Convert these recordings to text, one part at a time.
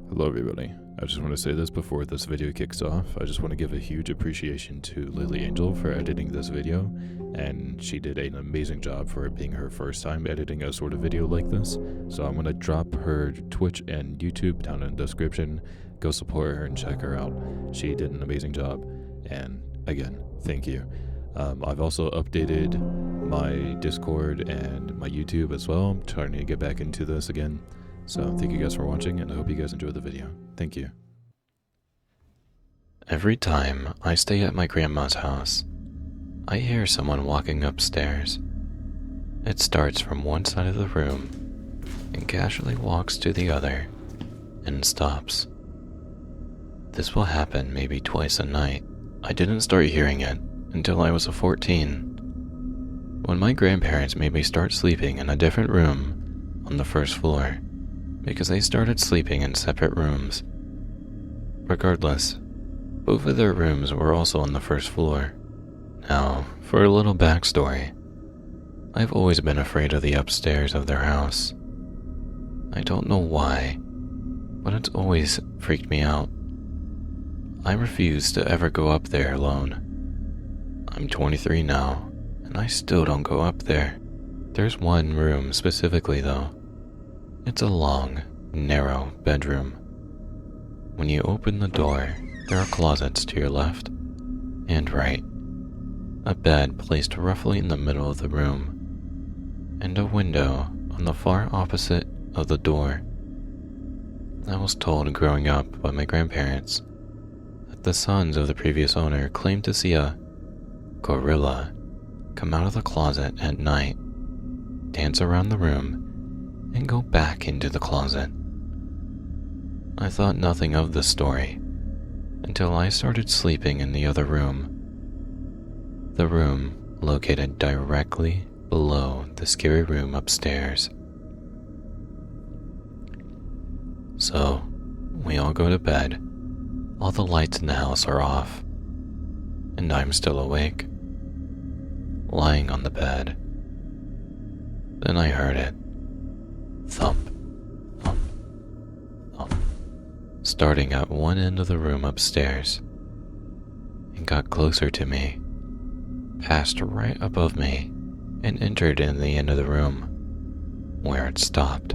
Hello everybody, I just want to say this before this video kicks off. I just want to give a huge appreciation to Lily Angel for editing this video, and she did an amazing job for it being her first time editing a sort of video like this. So I'm going to drop her Twitch and YouTube down in the description. Go support her and check her out. She did an amazing job, and again, thank you. I've also updated my Discord and my YouTube as well. I'm trying to get back into this again. So thank you guys for watching, and I hope you guys enjoyed the video. Thank you. Every time I stay at my grandma's house, I hear someone walking upstairs. It starts from one side of the room and casually walks to the other and stops. This will happen maybe twice a night. I didn't start hearing it until I was 14, when my grandparents made me start sleeping in a different room on the first floor, because they started sleeping in separate rooms. Regardless, both of their rooms were also on the first floor. Now, for a little backstory, I've always been afraid of the upstairs of their house. I don't know why, but it's always freaked me out. I refuse to ever go up there alone. I'm 23 now, and I still don't go up there. There's one room specifically though. It's a long, narrow bedroom. When you open the door, there are closets to your left and right, a bed placed roughly in the middle of the room, and a window on the far opposite of the door. I was told growing up by my grandparents that the sons of the previous owner claimed to see a gorilla come out of the closet at night, dance around the room, and go back into the closet. I thought nothing of the story until I started sleeping in the other room. The room located directly below the scary room upstairs. So, we all go to bed. All the lights in the house are off, and I'm still awake, lying on the bed. Then I heard it. Thump, thump, thump, starting at one end of the room upstairs. It got closer to me, passed right above me, and entered in the end of the room, where it stopped.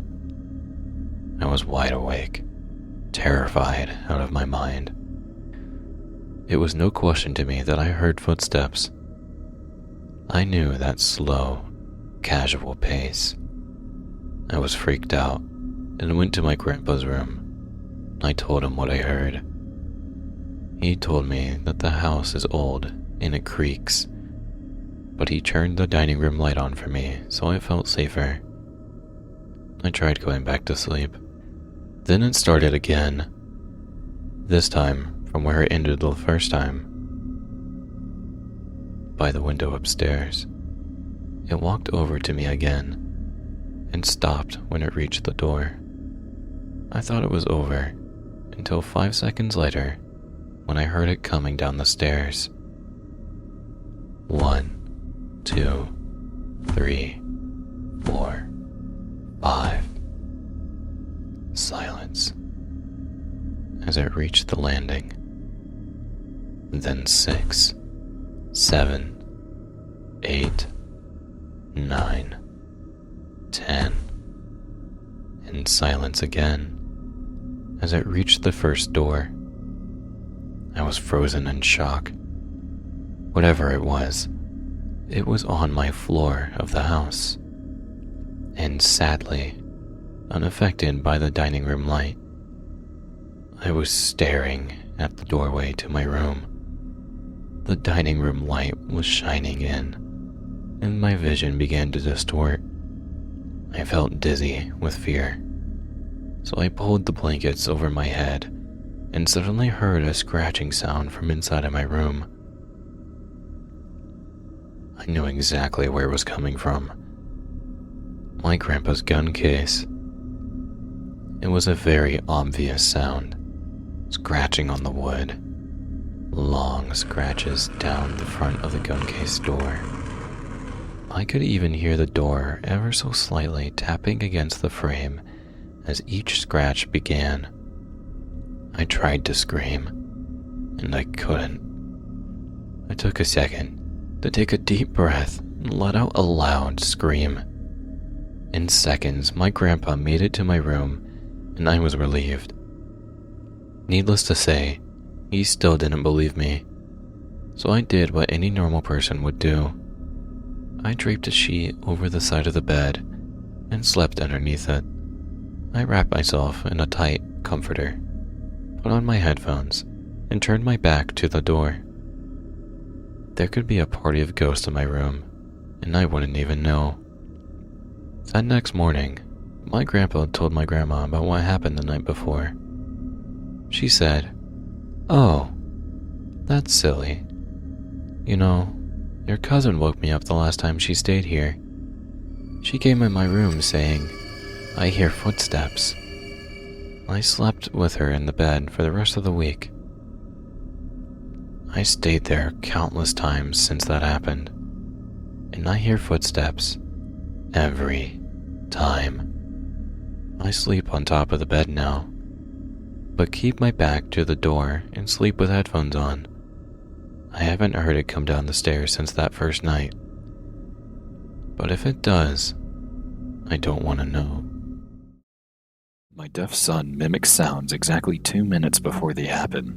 I was wide awake, terrified out of my mind. It was no question to me that I heard footsteps. I knew that slow, casual pace. I was freaked out and went to my grandpa's room. I told him what I heard. He told me that the house is old and it creaks, but he turned the dining room light on for me, so I felt safer. I tried going back to sleep. Then it started again, this time from where it ended the first time, by the window upstairs. It walked over to me again and stopped when it reached the door. I thought it was over until 5 seconds later when I heard it coming down the stairs. 1, 2, 3, 4, 5. Silence as it reached the landing. Then 6, 7, 8, 9, 10, and silence again as it reached the first door. I was frozen in shock. Whatever it was on my floor of the house, and sadly, unaffected by the dining room light. I was staring at the doorway to my room. The dining room light was shining in, and my vision began to distort. I felt dizzy with fear, so I pulled the blankets over my head and suddenly heard a scratching sound from inside of my room. I knew exactly where it was coming from. My grandpa's gun case. It was a very obvious sound, scratching on the wood, long scratches down the front of the gun case door. I could even hear the door ever so slightly tapping against the frame as each scratch began. I tried to scream, and I couldn't. I took a second to take a deep breath and let out a loud scream. In seconds, my grandpa made it to my room, and I was relieved. Needless to say, he still didn't believe me, so I did what any normal person would do. I draped a sheet over the side of the bed and slept underneath it. I wrapped myself in a tight comforter, put on my headphones, and turned my back to the door. There could be a party of ghosts in my room, and I wouldn't even know. That next morning, my grandpa told my grandma about what happened the night before. She said, "Oh, that's silly. You know, your cousin woke me up the last time she stayed here. She came in my room saying, 'I hear footsteps.' I slept with her in the bed for the rest of the week. I stayed there countless times since that happened, and I hear footsteps every time. I sleep on top of the bed now, but keep my back to the door and sleep with headphones on. I haven't heard it come down the stairs since that first night. But if it does, I don't want to know." My deaf son mimics sounds exactly 2 minutes before they happen.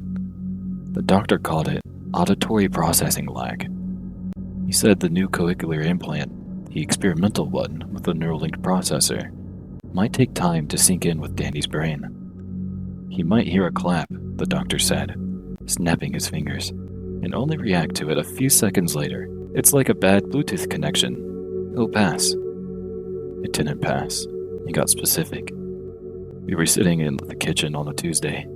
The doctor called it auditory processing lag. He said the new cochlear implant, the experimental one with the neural-linked processor, might take time to sink in with Danny's brain. He might hear a clap, the doctor said, snapping his fingers, and only react to it a few seconds later. It's like a bad Bluetooth connection. It'll pass. It didn't pass. He got specific. We were sitting in the kitchen on a Tuesday.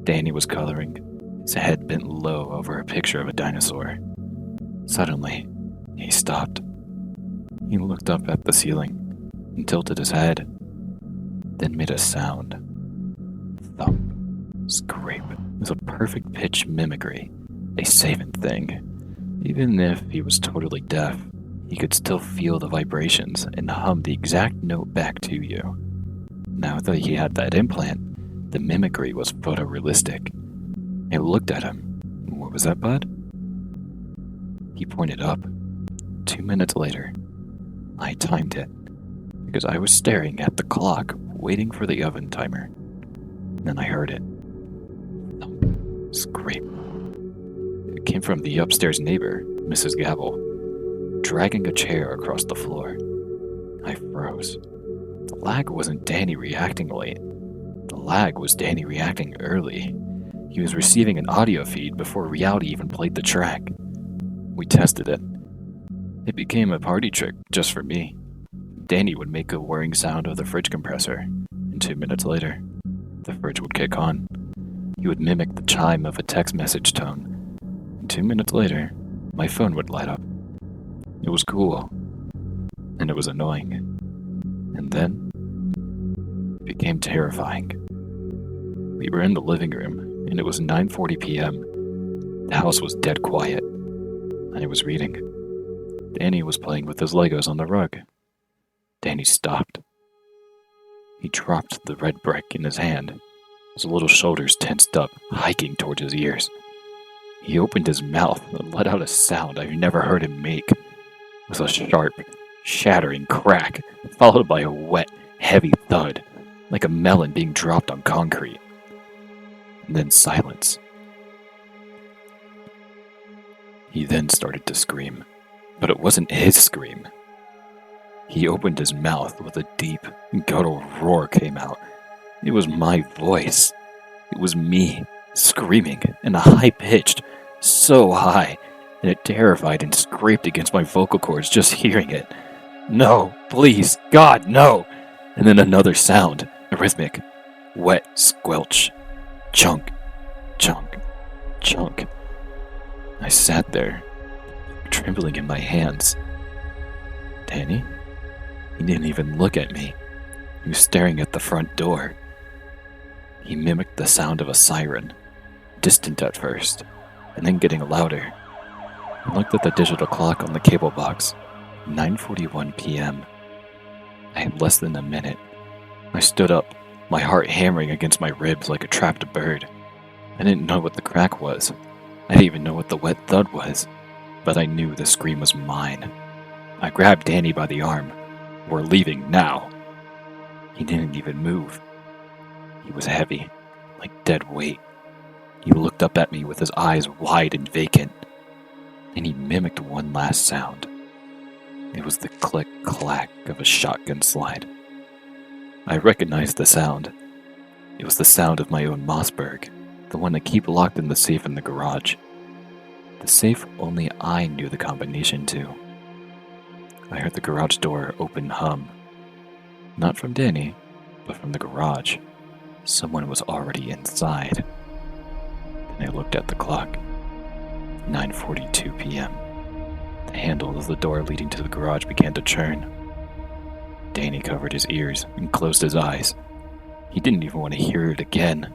Danny was coloring, his head bent low over a picture of a dinosaur. Suddenly, he stopped. He looked up at the ceiling and tilted his head, then made a sound. Thump, scrape. It was a perfect pitch mimicry, a saving thing. Even if he was totally deaf, he could still feel the vibrations and hum the exact note back to you. Now that he had that implant, the mimicry was photorealistic. I looked at him. "What was that, bud?" He pointed up. 2 minutes later, I timed it because I was staring at the clock, waiting for the oven timer. Then I heard it. Thump, scrape. It came from the upstairs neighbor, Mrs. Gabble, dragging a chair across the floor. I froze. The lag wasn't Danny reacting late. The lag was Danny reacting early. He was receiving an audio feed before reality even played the track. We tested it. It became a party trick just for me. Danny would make a whirring sound of the fridge compressor, and 2 minutes later, the fridge would kick on. He would mimic the chime of a text message tone, and 2 minutes later, my phone would light up. It was cool, and it was annoying. And then, it became terrifying. We were in the living room, and it was 9:40 p.m. The house was dead quiet. I was reading. Danny was playing with his Legos on the rug. Danny stopped. He dropped the red brick in his hand, his little shoulders tensed up, hiking towards his ears. He opened his mouth and let out a sound I've never heard him make. It was a sharp, shattering crack, followed by a wet, heavy thud, like a melon being dropped on concrete. And then silence. He then started to scream, but it wasn't his scream. He opened his mouth with a deep, guttural roar came out. It was my voice. It was me, screaming in a high-pitched, so high, and it terrified and scraped against my vocal cords just hearing it. "No, please, God, no!" And then another sound, a rhythmic, wet squelch. Chunk, chunk, chunk. I sat there, trembling in my hands. Danny? He didn't even look at me. He was staring at the front door. He mimicked the sound of a siren, distant at first, and then getting louder. I looked at the digital clock on the cable box. 9:41 p.m. I had less than a minute. I stood up, my heart hammering against my ribs like a trapped bird. I didn't know what the crack was. I didn't even know what the wet thud was. But I knew the scream was mine. I grabbed Danny by the arm. We're leaving now. He didn't even move. He was heavy, like dead weight. He looked up at me with his eyes wide and vacant. And he mimicked one last sound. It was the click-clack of a shotgun slide. I recognized the sound. It was the sound of my own Mossberg, the one I keep locked in the safe in the garage. The safe only I knew the combination to. I heard the garage door open hum. Not from Danny, but from the garage. Someone was already inside. Then I looked at the clock. 9:42 p.m. The handle of the door leading to the garage began to churn. Danny covered his ears and closed his eyes. He didn't even want to hear it again.